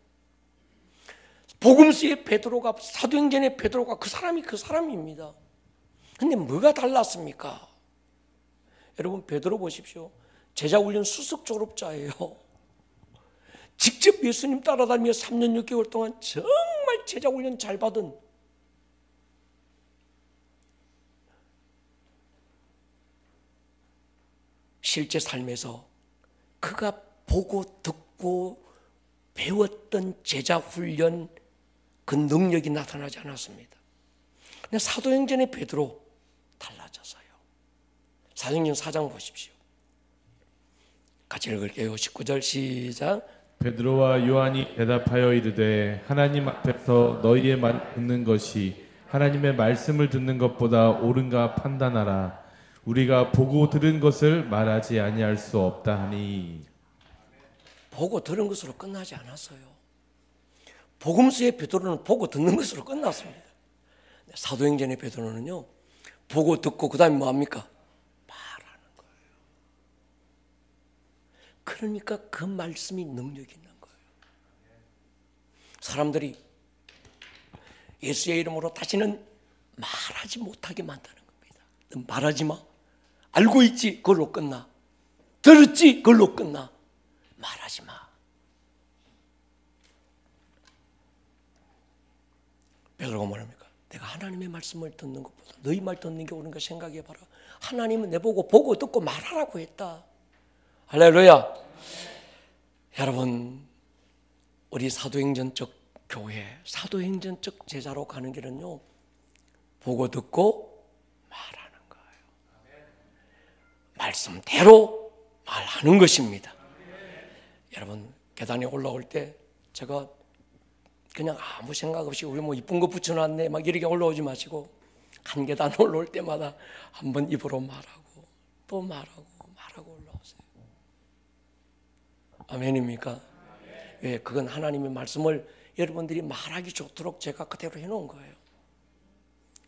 A: 복음서의 베드로가, 사도행전의 베드로가 그 사람입니다. 근데 뭐가 달랐습니까? 여러분, 베드로 보십시오. 제자훈련 수석 졸업자예요. 직접 예수님 따라다니며 3년 6개월 동안 정말 제자훈련 잘 받은, 실제 삶에서 그가 보고 듣고 배웠던 제자훈련 그 능력이 나타나지 않았습니다. 근데 사도행전의 베드로 달라졌어요. 사도행전 4장 보십시오. 같이 읽을게요. 19절 시작.
B: 베드로와 요한이 대답하여 이르되 하나님 앞에서 너희의 말 듣는 것이 하나님의 말씀을 듣는 것보다 옳은가 판단하라. 우리가 보고 들은 것을 말하지 아니할 수 없다 하니.
A: 보고 들은 것으로 끝나지 않았어요. 복음서의 베드로는 보고 듣는 것으로 끝났습니다. 사도행전의 베드로는요, 보고 듣고 그 다음에 뭐합니까? 말하는 거예요. 그러니까 그 말씀이 능력이 있는 거예요. 사람들이 예수의 이름으로 다시는 말하지 못하게 만드는 겁니다. 너 말하지 마. 알고 있지? 그걸로 끝나. 들었지? 그걸로 끝나. 말하지 마. 베드로가 뭐랍니까? 내가 하나님의 말씀을 듣는 것보다 너희 말 듣는 게 옳은가 생각해봐라. 하나님은 내보고 보고 듣고 말하라고 했다. 할렐루야. 여러분, 우리 사도행전적 교회, 사도행전적 제자로 가는 길은요, 보고 듣고 말하는 거예요. 말씀대로 말하는 것입니다. 여러분, 계단에 올라올 때 제가 그냥 아무 생각 없이 우리 뭐 이쁜 거 붙여놨네 막 이렇게 올라오지 마시고 한 계단 올라올 때마다 한번 입으로 말하고 또 말하고 올라오세요. 아멘입니까? 왜? 그건 하나님의 말씀을 여러분들이 말하기 좋도록 제가 그대로 해놓은 거예요.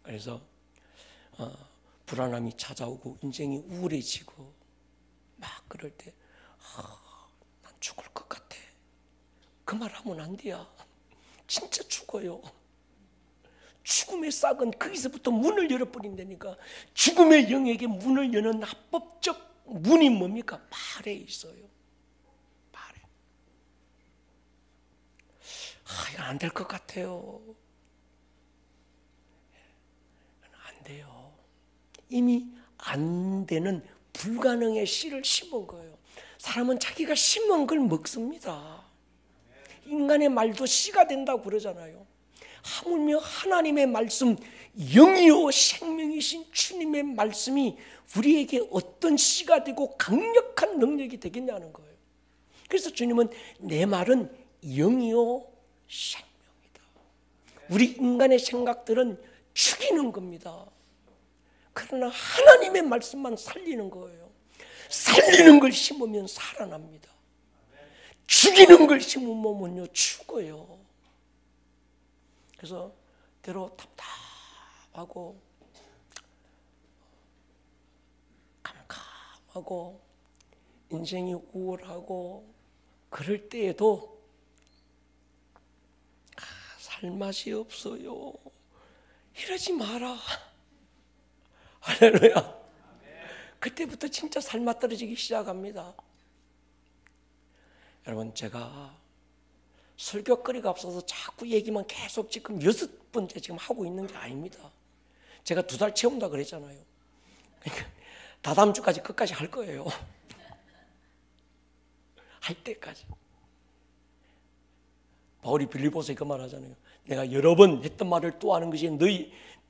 A: 그래서 불안함이 찾아오고 인생이 우울해지고 막 그럴 때 난 죽을 것 같아. 그 말 하면 안 돼요. 진짜 죽어요. 죽음의 싹은 거기서부터 문을 열어버린다니까. 죽음의 영에게 문을 여는 합법적 문이 뭡니까? 말에 있어요. 말에. 이거 안 될 것 같아요. 안 돼요. 이미 안 되는 불가능의 씨를 심은 거예요. 사람은 자기가 심은 걸 먹습니다. 인간의 말도 씨가 된다고 그러잖아요. 하물며 하나님의 말씀, 영이요 생명이신 주님의 말씀이 우리에게 어떤 씨가 되고 강력한 능력이 되겠냐는 거예요. 그래서 주님은 내 말은 영이요 생명이다. 우리 인간의 생각들은 죽이는 겁니다. 그러나 하나님의 말씀만 살리는 거예요. 살리는 걸 심으면 살아납니다. 죽이는 걸 심으면요 죽어요. 그래서 때로 답답하고 깜깜하고 인생이 우울하고 그럴 때에도 살 맛이 없어요. 이러지 마라. 할렐루야. 그때부터 진짜 살맛 떨어지기 시작합니다. 여러분, 제가 설교거리가 없어서 자꾸 얘기만 계속 지금 6번째 지금 하고 있는 게 아닙니다. 제가 2달 채운다 그랬잖아요. 그러니까 다다음 주까지 끝까지 할 거예요. 할 때까지. 바울이 빌립보서에 그 말 하잖아요. 내가 여러 번 했던 말을 또 하는 것이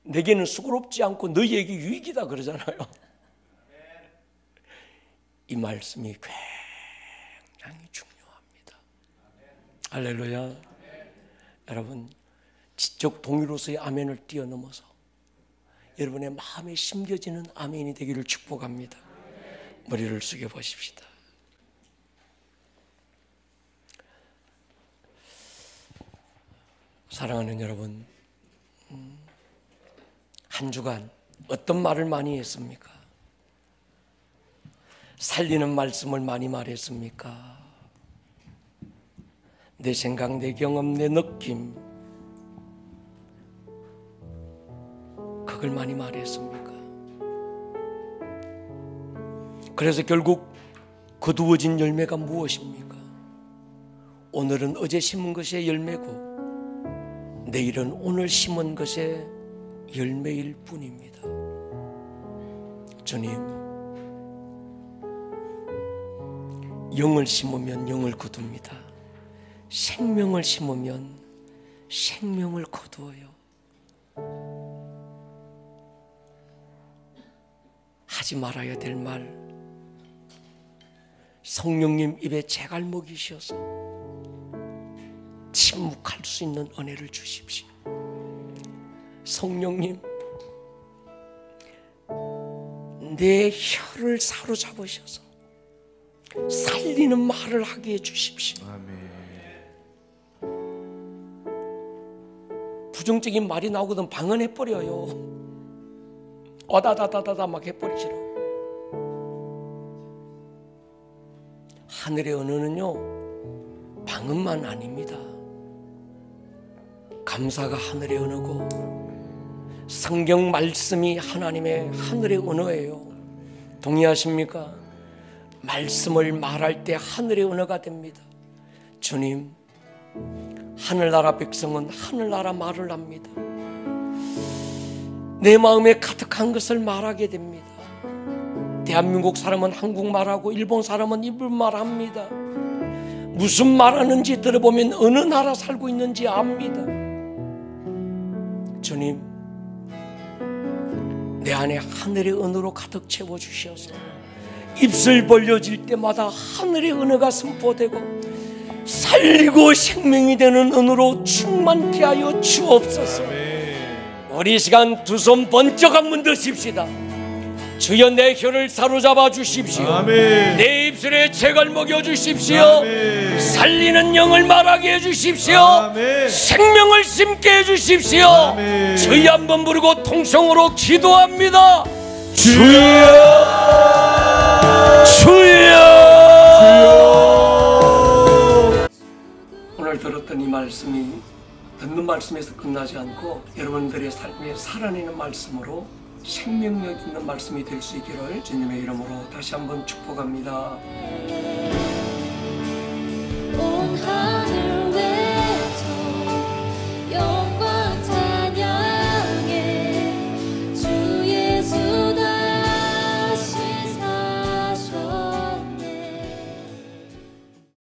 A: 내게는 수고롭지 않고 너희에게 유익이다 그러잖아요. 이 말씀이 굉장히 중요합니다. 할렐루야. 여러분, 지적 동의로서의 아멘을 뛰어넘어서 여러분의 마음에 심겨지는 아멘이 되기를 축복합니다. 머리를 숙여 보십시다. 사랑하는 여러분, 한 주간 어떤 말을 많이 했습니까? 살리는 말씀을 많이 말했습니까? 내 생각, 내 경험, 내 느낌, 그걸 많이 말했습니까? 그래서 결국 거두어진 열매가 무엇입니까? 오늘은 어제 심은 것의 열매고 내일은 오늘 심은 것의 열매일 뿐입니다. 주님, 영을 심으면 영을 거둡니다. 생명을 심으면 생명을 거두어요. 하지 말아야 될 말, 성령님 입에 재갈목이셔서 침묵할 수 있는 은혜를 주십시오. 성령님, 내 혀를 사로잡으셔서 살리는 말을 하게 해주십시오.
B: 아멘.
A: 부정적인 말이 나오거든 방언해버려요. 어다다다다다 막 해버리시라고. 하늘의 언어는요 방언만 아닙니다. 감사가 하늘의 언어고 성경 말씀이 하나님의 하늘의 언어예요. 동의하십니까? 말씀을 말할 때 하늘의 언어가 됩니다. 주님, 하늘나라 백성은 하늘나라 말을 합니다. 내 마음에 가득한 것을 말하게 됩니다. 대한민국 사람은 한국말하고 일본 사람은 일본말합니다. 무슨 말하는지 들어보면 어느 나라 살고 있는지 압니다. 주님, 내 안에 하늘의 은으로 가득 채워주셔서 입술 벌려질 때마다 하늘의 은혜가 선포되고 살리고 생명이 되는 은혜로 충만케 하여 주옵소서. 우리 시간 두 손 번쩍 한번 드십시다. 주여 내 혀를 사로잡아 주십시오.
B: 아멘.
A: 내 입술에 책을 먹여 주십시오.
B: 아멘.
A: 살리는 영을 말하게 해 주십시오.
B: 아멘.
A: 생명을 심게 해 주십시오.
B: 아멘.
A: 주여 한번 부르고 통성으로 기도합니다.
B: 주여,
A: 주여.
B: 주여.
A: 오늘 들었던 이 말씀이 듣는 말씀에서 끝나지 않고 여러분들의 삶에 살아내는 말씀으로 생명력 있는 말씀이 될 수 있기를 주님의 이름으로 다시 한번 축복합니다.
C: 온 하늘